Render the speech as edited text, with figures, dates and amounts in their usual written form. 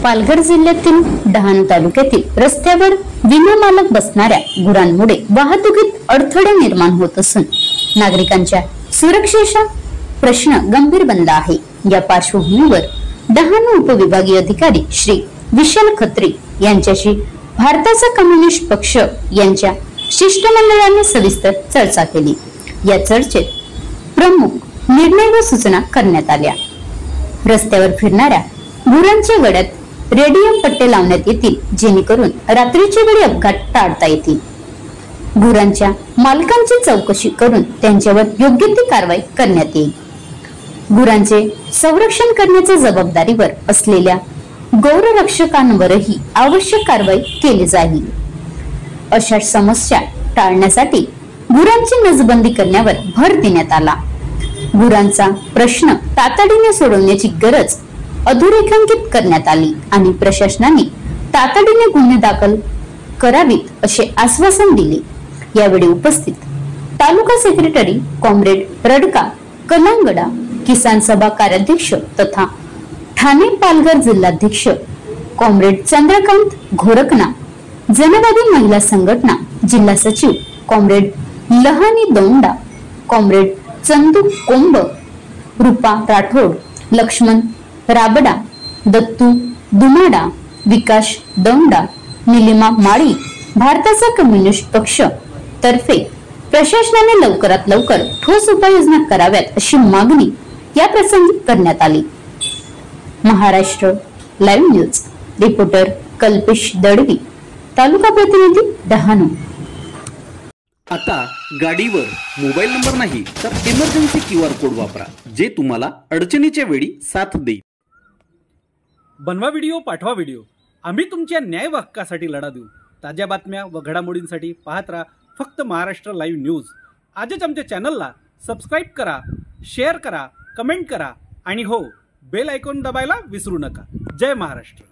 पालघर जिल्ह्यातील डहाणू तालुक्यातील रस्त्यावर विनामालक बसणाऱ्या गुरांमुळे वाहतुकीत अडथळे निर्माण होत असून नागरिकांच्या सुरक्षेचा प्रश्न गंभीर बनला आहे। या पार्श्वभूमीवर डहाणू उपविभागीय अधिकारी श्री विशाल खत्री यांच्याशी भारताचा कम्युनिस्ट पक्ष यांच्या शिष्टमंडळाने सविस्तर चर्चा केली। या चर्चेत प्रमुख निर्णय व सूचना करण्यात आल्या। रस्त्यावर फिरणाऱ्या गुरांच्या गळ्यात रेडियम पट्टे लावण्यात येतील, जेणेकरून रात्रीच्या वेळी अपघात टाळता येतील। गुरांच्या मालकांची चौकशी करून त्यांच्यावर योग्य ती कारवाई करण्यात येईल। गुरांचे संरक्षण करण्याच्या जबाबदारीवर असलेल्या गौरक्षकांवरही आवश्यक कारवाई केली जाईल। अशा समस्या टाळण्यासाठी गुरांची नसबंदी करण्यावर भर देण्यात आला। गुरांचा प्रश्न तातडीने सोडवण्याची गरज अधोरेखित करण्यात आली आणि प्रशासनाने तातडीने गुन्हे दाखल करावीत असे आश्वासन दिले। यावेळी उपस्थित तालुका सेक्रेटरी कॉम्रेड रडका कलांगडा, किसान सभा कार्याध्यक्ष तथा ठाणे पालघर जिल्हाध्यक्ष कॉम्रेड चंद्रकांत घोरकना, जनवादी महिला संघटना जिल्हा सचिव कॉम्रेड लहानी दोंडा, कॉम्रेड चंदू कोंब, रूपा राठोड, लक्ष्मण राबडा, दत्तू दुमाडा, विकास दौंडा, निलिमा माळी, भारताचा कम्युनिस्ट पक्ष तर्फे प्रशासनाने लवकरात लवकर ठोस उपाययोजना कराव्यात अशी मागणी या प्रसंगी करण्यात आली। Maharashtra live news reporter Kalpesh Dalvi, taluka प्रतिनिधी डहाणू। आता गाडीवर मोबाईल नंबर नाही तर इमर्जन्सी QR कोड वापरा, जे तुम्हाला अडचणीच्या वेळी साथ देईल। बनवा व्हिडिओ, पाठवा व्हिडिओ, आम्ही तुमच्या न्याय हक्कासाठी लढा देऊ। ताज्या बातम्या व घडामोडींसाठी पाहत राहा फक्त महाराष्ट्र लाईव्ह न्यूज। आजच आमच्या चॅनलला सबस्क्राईब करा, शेअर करा, कमेंट करा आणि हो, बेल आयकॉन दबायला विसरू नका। जय महाराष्ट्र।